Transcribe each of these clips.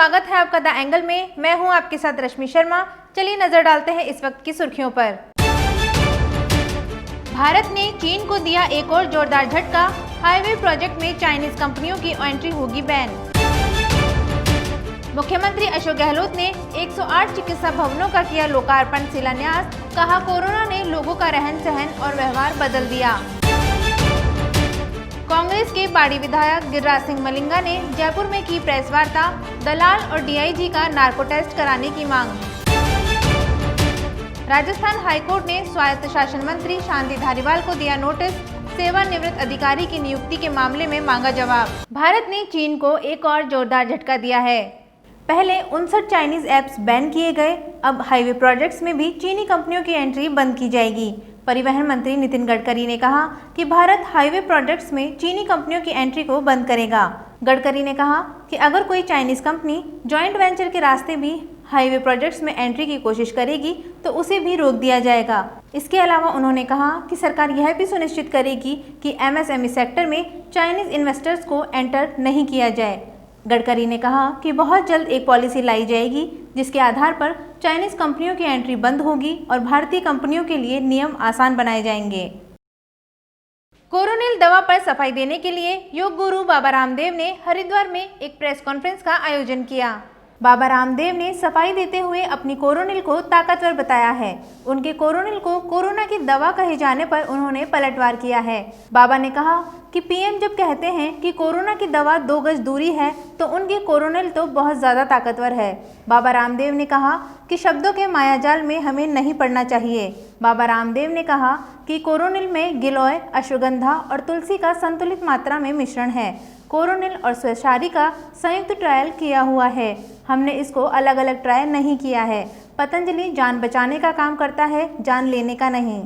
स्वागत है आपका द एंगल में। मैं हूं आपके साथ रश्मि शर्मा। चलिए नजर डालते हैं इस वक्त की सुर्खियों पर। भारत ने चीन को दिया एक और जोरदार झटका। हाईवे प्रोजेक्ट में चाइनीज कंपनियों की एंट्री होगी बैन। मुख्यमंत्री अशोक गहलोत ने 108 चिकित्सा भवनों का किया लोकार्पण शिलान्यास। कहा, कोरोना ने लोगों का रहन सहन और व्यवहार बदल दिया। कांग्रेस के बाड़ी विधायक गिरिराज सिंह मलिंगा ने जयपुर में की प्रेस वार्ता। दलाल और डीआईजी का नार्को टेस्ट कराने की मांग। राजस्थान हाईकोर्ट ने स्वायत्त शासन मंत्री शांति धारीवाल को दिया नोटिस। सेवानिवृत्त अधिकारी की नियुक्ति के मामले में मांगा जवाब। भारत ने चीन को एक और जोरदार झटका दिया है। पहले 59 चाइनीज ऐप्स बैन किए गए, अब हाईवे प्रोजेक्ट्स में भी चीनी कंपनियों की एंट्री बंद की जाएगी। परिवहन मंत्री नितिन गडकरी ने कहा कि भारत हाईवे प्रोजेक्ट्स में चीनी कंपनियों की एंट्री को बंद करेगा। गडकरी ने कहा कि अगर कोई चाइनीज कंपनी जॉइंट वेंचर के रास्ते भी हाईवे प्रोजेक्ट्स में एंट्री की कोशिश करेगी तो उसे भी रोक दिया जाएगा। इसके अलावा उन्होंने कहा कि सरकार यह भी सुनिश्चित करेगी कि एमएसएमई सेक्टर में चाइनीज इन्वेस्टर्स को एंटर नहीं किया जाए। गडकरी ने कहा कि बहुत जल्द एक पॉलिसी लाई जाएगी जिसके आधार पर चाइनीज कंपनियों की एंट्री बंद होगी और भारतीय कंपनियों के लिए नियम आसान बनाए जाएंगे। कोरोनिल दवा पर सफाई देने के लिए योग गुरु बाबा रामदेव ने हरिद्वार में एक प्रेस कॉन्फ्रेंस का आयोजन किया। बाबा रामदेव ने सफाई देते हुए अपनी कोरोनिल को ताकतवर बताया है। उनके कोरोनिल को कोरोना की दवा कहे जाने पर उन्होंने पलटवार किया है। बाबा ने कहा कि पीएम जब कहते हैं कि कोरोना की दवा 2 गज दूरी है तो उनकी कोरोनिल तो बहुत ज़्यादा ताकतवर है। बाबा रामदेव ने कहा कि शब्दों के मायाजाल में हमें नहीं पड़ना चाहिए। बाबा रामदेव ने कहा कि कोरोनिल में गिलोय, अश्वगंधा और तुलसी का संतुलित मात्रा में मिश्रण है। कोरोनिल और स्वचारी का संयुक्त ट्रायल किया हुआ है। हमने इसको अलग अलग ट्रायल नहीं किया है। पतंजलि जान बचाने का काम करता है, जान लेने का नहीं।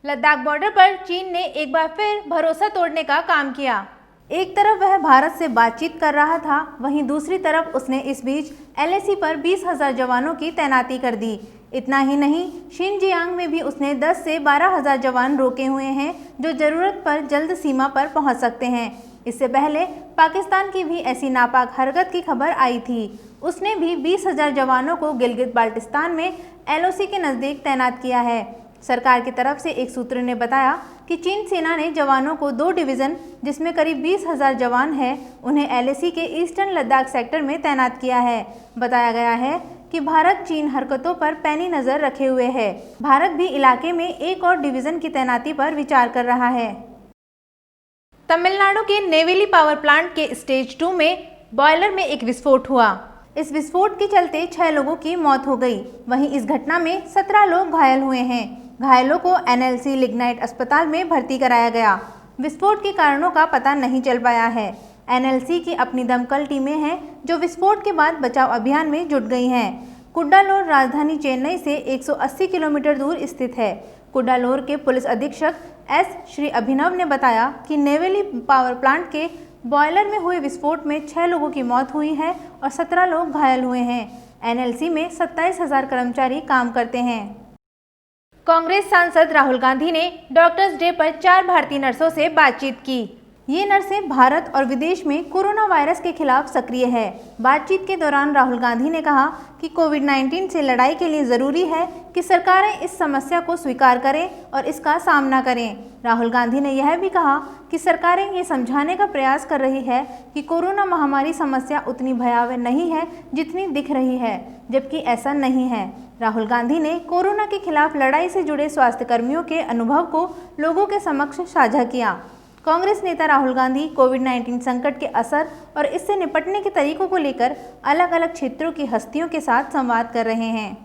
लद्दाख बॉर्डर पर चीन ने एक बार फिर भरोसा तोड़ने का काम किया। एक तरफ वह भारत से बातचीत कर रहा था, वहीं दूसरी तरफ उसने इस बीच एलएसी पर 20,000 जवानों की तैनाती कर दी। इतना ही नहीं, शिनजियांग में भी उसने 10 से 12,000 जवान रोके हुए हैं जो जरूरत पर जल्द सीमा पर पहुंच सकते हैं। इससे पहले पाकिस्तान की भी ऐसी नापाक हरकत की खबर आई थी। उसने भी 20,000 जवानों को गिलगित बाल्टिस्तान में एलओसी के नज़दीक तैनात किया है। सरकार की तरफ से एक सूत्र ने बताया कि चीन सेना ने जवानों को 2 डिवीज़न जिसमें करीब 20,000 जवान हैं, उन्हें एलएसी के ईस्टर्न लद्दाख सेक्टर में तैनात किया है। बताया गया है कि भारत चीन हरकतों पर पैनी नज़र रखे हुए है। भारत भी इलाके में एक और डिवीज़न की तैनाती पर विचार कर रहा है। तमिलनाडु के नेवेली पावर प्लांट के स्टेज 2 में बॉयलर में एक विस्फोट हुआ। इस विस्फोट के चलते 6 लोगों की मौत हो गई। वहीं इस घटना में 17 लोग घायल हुए हैं। घायलों को एनएलसी लिग्नाइट अस्पताल में भर्ती कराया गया। विस्फोट के कारणों का पता नहीं चल पाया है। एनएलसी की अपनी दमकल टीमें हैं जो विस्फोट के बाद बचाव अभियान में जुट गई हैं। कुड्डालोर राजधानी चेन्नई से 180 किलोमीटर दूर स्थित है। कुड्डालोर के पुलिस अधीक्षक एस श्री अभिनव ने बताया कि नेवेली पावर प्लांट के बॉयलर में हुए विस्फोट में 6 लोगों की मौत हुई है और 17 लोग घायल हुए हैं। एनएलसी में 27,000 कर्मचारी काम करते हैं। कांग्रेस सांसद राहुल गांधी ने डॉक्टर्स डे पर 4 भारतीय नर्सों से बातचीत की। ये नर्सें भारत और विदेश में कोरोना वायरस के खिलाफ सक्रिय है। बातचीत के दौरान राहुल गांधी ने कहा कि कोविड-19 से लड़ाई के लिए ज़रूरी है कि सरकारें इस समस्या को स्वीकार करें और इसका सामना करें। राहुल गांधी ने यह भी कहा कि सरकारें ये समझाने का प्रयास कर रही है कि कोरोना महामारी समस्या उतनी भयावह नहीं है जितनी दिख रही है, जबकि ऐसा नहीं है। राहुल गांधी ने कोरोना के खिलाफ लड़ाई से जुड़े स्वास्थ्य कर्मियों के अनुभव को लोगों के समक्ष साझा किया। कांग्रेस नेता राहुल गांधी कोविड-19 संकट के असर और इससे निपटने के तरीकों को लेकर अलग अलग क्षेत्रों की हस्तियों के साथ संवाद कर रहे हैं।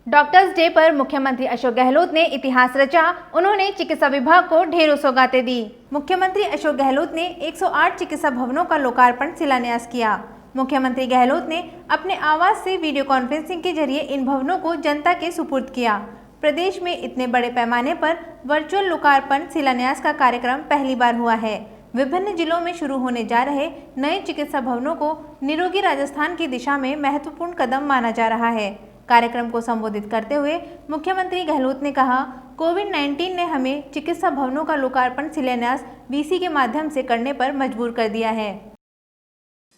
डॉक्टर्स डे पर मुख्यमंत्री अशोक गहलोत ने इतिहास रचा। उन्होंने चिकित्सा विभाग को ढेरों सौगातें दी। मुख्यमंत्री अशोक गहलोत ने 108 चिकित्सा भवनों का लोकार्पण शिलान्यास किया। मुख्यमंत्री गहलोत ने अपने आवास से वीडियो कॉन्फ्रेंसिंग के जरिए इन भवनों को जनता के सुपुर्द किया। प्रदेश में इतने बड़े पैमाने पर वर्चुअल लोकार्पण शिलान्यास का कार्यक्रम पहली बार हुआ है। विभिन्न जिलों में शुरू होने जा रहे नए चिकित्सा भवनों को निरोगी राजस्थान की दिशा में महत्वपूर्ण कदम माना जा रहा है। कार्यक्रम को संबोधित करते हुए मुख्यमंत्री गहलोत ने कहा, कोविड-19 ने हमें चिकित्सा भवनों का लोकार्पण शिलान्यास वीसी के माध्यम से करने पर मजबूर कर दिया है।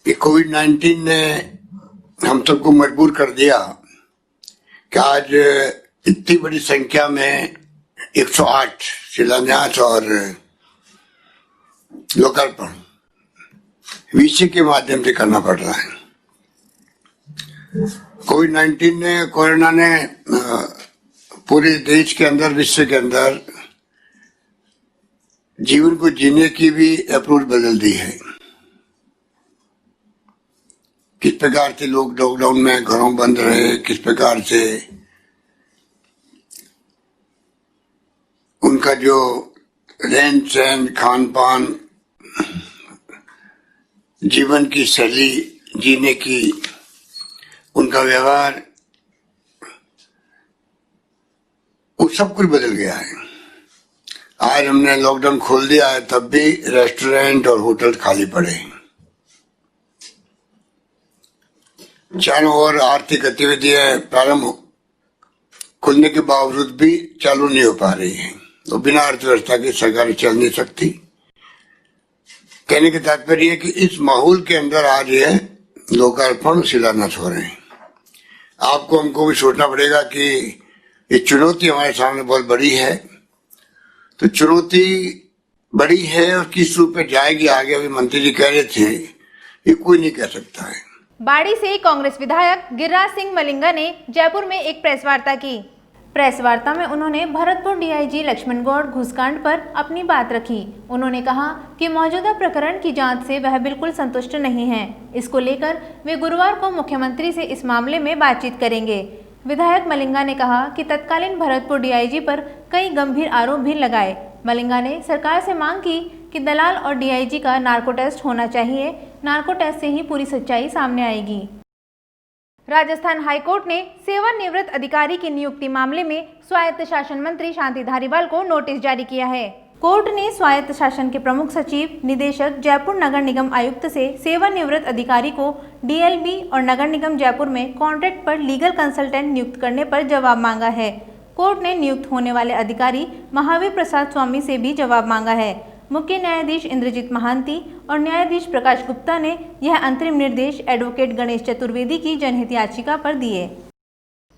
ये कोविड-19 ने हम सबको मजबूर कर दिया कि आज इतनी बड़ी संख्या में 108 शिलान्यास और लोकार्पण वीसी के माध्यम से करना पड़ रहा है। कोविड-19 ने, कोरोना ने पूरे देश के अंदर, विश्व के अंदर जीवन को जीने की भी अप्रोच बदल दी है। किस प्रकार से लोग लॉकडाउन में घरों बंद रहे, किस प्रकार से उनका जो रहन सहन, खान पान, जीवन की शैली, जीने की उनका व्यवहार, वो सब कुछ बदल गया है। आज हमने लॉकडाउन खोल दिया है, तब भी रेस्टोरेंट और होटल खाली पड़े हैं। चारों ओर आर्थिक गतिविधियां प्रारंभ खुलने के बावजूद भी चालू नहीं हो पा रही हैं। तो बिना अर्थव्यवस्था के सरकार चल नहीं सकती। कहने का तात्पर्य है कि इस माहौल के अंदर आज ये लोकार्पण शिलान्यास हो रहे हैं। आपको हमको भी सोचना पड़ेगा कि ये चुनौती हमारे सामने बहुत बड़ी है। तो चुनौती बड़ी है और किस रूप में जाएगी आगे, अभी मंत्री जी कह रहे थे, ये कोई नहीं कह सकता है। बाड़ी से कांग्रेस विधायक गिरिराज सिंह मलिंगा ने जयपुर में एक प्रेस वार्ता की। प्रेस वार्ता में उन्होंने भरतपुर डीआईजी लक्ष्मण गौड़ घूसकांड पर अपनी बात रखी। उन्होंने कहा कि मौजूदा प्रकरण की जांच से वह बिल्कुल संतुष्ट नहीं हैं। इसको लेकर वे गुरुवार को मुख्यमंत्री से इस मामले में बातचीत करेंगे। विधायक मलिंगा ने कहा कि तत्कालीन भरतपुर डीआईजी पर कई गंभीर आरोप भी लगाए। मलिंगा ने सरकार से मांग की कि दलाल और डीआईजी का नार्को टेस्ट होना चाहिए। नार्को टेस्ट से ही पूरी सच्चाई सामने आएगी। राजस्थान हाईकोर्ट ने सेवानिवृत्त अधिकारी की नियुक्ति मामले में स्वायत्त शासन मंत्री शांति धारीवाल को नोटिस जारी किया है। कोर्ट ने स्वायत्त शासन के प्रमुख सचिव, निदेशक, जयपुर नगर निगम आयुक्त से सेवानिवृत्त अधिकारी को डीएलबी और नगर निगम जयपुर में कॉन्ट्रैक्ट पर लीगल कंसल्टेंट नियुक्त करने पर जवाब मांगा है। कोर्ट ने नियुक्त होने वाले अधिकारी महावीर प्रसाद स्वामी से भी जवाब मांगा है। मुख्य न्यायाधीश इंद्रजीत महांती और न्यायाधीश प्रकाश गुप्ता ने यह अंतरिम निर्देश एडवोकेट गणेश चतुर्वेदी की जनहित याचिका पर दिए।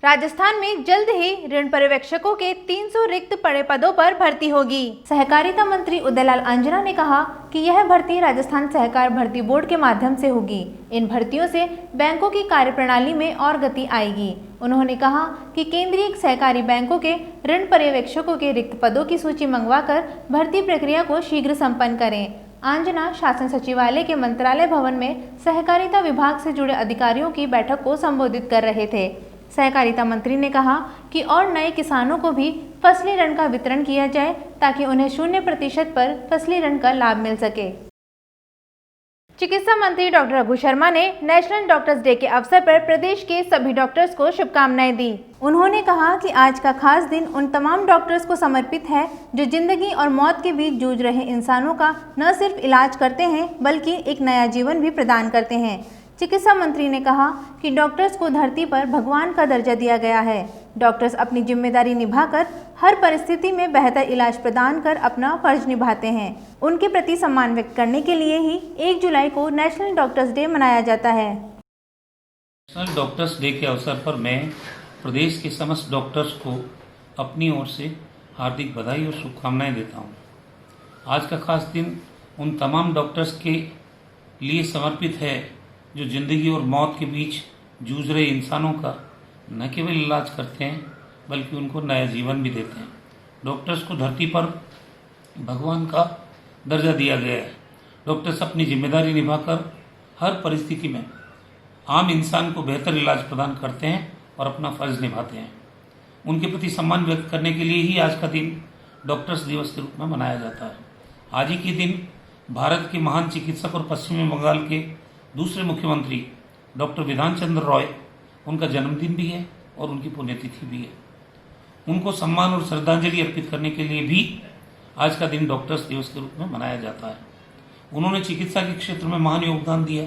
राजस्थान में जल्द ही ऋण पर्यवेक्षकों के 300 रिक्त पड़े पदों पर भर्ती होगी। सहकारिता मंत्री उदयलाल अंजना ने कहा कि यह भर्ती राजस्थान सहकार भर्ती बोर्ड के माध्यम से होगी। इन भर्तियों से बैंकों की कार्यप्रणाली में और गति आएगी। उन्होंने कहा कि केंद्रीय सहकारी बैंकों के ऋण पर्यवेक्षकों के रिक्त पदों की सूची मंगवाकर भर्ती प्रक्रिया को शीघ्र संपन्न करें। अंजना शासन सचिवालय के मंत्रालय भवन में सहकारिता विभाग से जुड़े अधिकारियों की बैठक को संबोधित कर रहे थे। सहकारिता मंत्री ने कहा कि और नए किसानों को भी फसली ऋण का वितरण किया जाए ताकि उन्हें 0% पर फसली ऋण का लाभ मिल सके। चिकित्सा मंत्री डॉक्टर रघु शर्मा ने नेशनल डॉक्टर्स डे के अवसर पर प्रदेश के सभी डॉक्टर्स को शुभकामनाएं दी। उन्होंने कहा कि आज का खास दिन उन तमाम डॉक्टर्स को समर्पित है जो जिंदगी और मौत के बीच जूझ रहे इंसानों का न सिर्फ इलाज करते हैं बल्कि एक नया जीवन भी प्रदान करते हैं। चिकित्सा मंत्री ने कहा कि डॉक्टर्स को धरती पर भगवान का दर्जा दिया गया है। डॉक्टर्स अपनी जिम्मेदारी निभाकर हर परिस्थिति में बेहतर इलाज प्रदान कर अपना फर्ज निभाते हैं। उनके प्रति सम्मान व्यक्त करने के लिए ही 1 जुलाई को नेशनल डॉक्टर्स डे मनाया जाता है। नेशनल डॉक्टर्स डे के अवसर पर मैं प्रदेश के समस्त डॉक्टर्स को अपनी ओर से हार्दिक बधाई और शुभकामनाएं देता हूं। आज का खास दिन उन तमाम डॉक्टर्स के लिए समर्पित है जो जिंदगी और मौत के बीच जूझ रहे इंसानों का न केवल इलाज करते हैं बल्कि उनको नया जीवन भी देते हैं। डॉक्टर्स को धरती पर भगवान का दर्जा दिया गया है। डॉक्टर्स अपनी जिम्मेदारी निभाकर हर परिस्थिति में आम इंसान को बेहतर इलाज प्रदान करते हैं और अपना फर्ज निभाते हैं। उनके प्रति सम्मान व्यक्त करने के लिए ही आज का दिन डॉक्टर्स दिवस के रूप में मनाया जाता है। आज ही के दिन भारत के महान चिकित्सक और पश्चिमी बंगाल के दूसरे मुख्यमंत्री डॉक्टर विधान चंद्र रॉय, उनका जन्मदिन भी है और उनकी पुण्यतिथि भी है। उनको सम्मान और श्रद्धांजलि अर्पित करने के लिए भी आज का दिन डॉक्टर्स दिवस के रूप में मनाया जाता है। उन्होंने चिकित्सा के क्षेत्र में महान योगदान दिया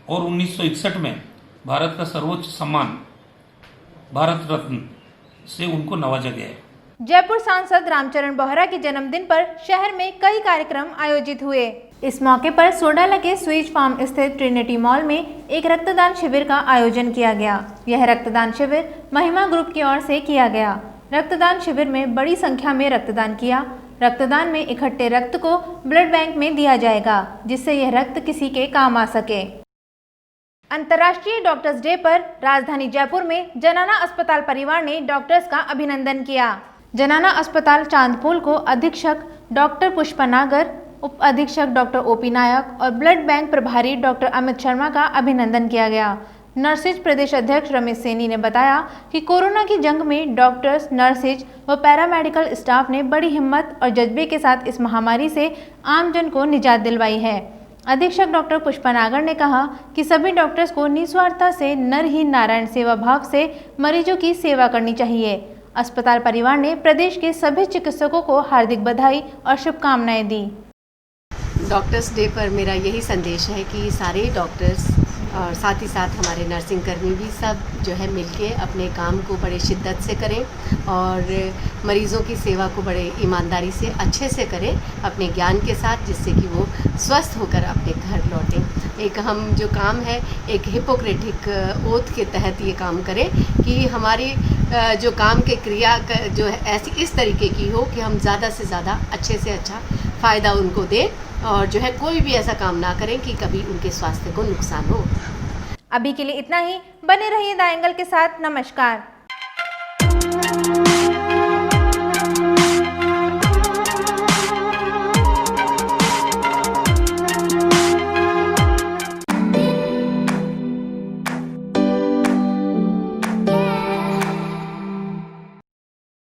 और 1961 में भारत का सर्वोच्च सम्मान भारत रत्न से उनको नवाजा गया है। जयपुर सांसद रामचरण बोहरा के जन्मदिन पर शहर में कई कार्यक्रम आयोजित हुए। इस मौके पर सोडाला के स्वीज फार्म स्थित ट्रिनिटी मॉल में एक रक्तदान शिविर का आयोजन किया गया। यह रक्तदान शिविर महिमा ग्रुप की ओर से किया गया। रक्तदान शिविर में बड़ी संख्या में रक्तदान किया। रक्तदान में इकट्ठे रक्त को ब्लड बैंक में दिया जाएगा, जिससे यह रक्त किसी के काम आ सके। अंतर्राष्ट्रीय डॉक्टर्स डे पर राजधानी जयपुर में जनाना अस्पताल परिवार ने डॉक्टर्स का अभिनंदन किया। जनाना अस्पताल चांदपोल को अधीक्षक डॉक्टर पुष्पा नागर, उप अधीक्षक डॉक्टर ओपी नायक और ब्लड बैंक प्रभारी डॉक्टर अमित शर्मा का अभिनंदन किया गया। नर्सेज प्रदेश अध्यक्ष रमेश सैनी ने बताया कि कोरोना की जंग में डॉक्टर्स, नर्सेज व पैरामेडिकल स्टाफ ने बड़ी हिम्मत और जज्बे के साथ इस महामारी से आमजन को निजात दिलवाई है। अधीक्षक डॉक्टर पुष्पा नागर ने कहा कि सभी डॉक्टर्स को निस्वार्थता से नर ही नारायण सेवा भाव से मरीजों की सेवा करनी चाहिए। अस्पताल परिवार ने प्रदेश के सभी चिकित्सकों को हार्दिक बधाई और शुभकामनाएं दी। डॉक्टर्स डे पर मेरा यही संदेश है कि सारे डॉक्टर्स और साथ ही साथ हमारे नर्सिंग कर्मी भी सब जो है मिलके अपने काम को बड़े शिद्दत से करें और मरीज़ों की सेवा को बड़े ईमानदारी से अच्छे से करें अपने ज्ञान के साथ, जिससे कि वो स्वस्थ होकर अपने घर लौटें। एक हम जो काम है एक हिपोक्रेटिक ओथ के तहत ये काम करें कि हमारी जो काम के क्रिया जो है ऐसी इस तरीके की हो कि हम ज़्यादा से ज़्यादा अच्छे से अच्छा फ़ायदा उनको दें और जो है कोई भी ऐसा काम ना करें कि कभी उनके स्वास्थ्य को नुकसान हो। अभी के लिए इतना ही। बने रहिए द एंगल के साथ। नमस्कार।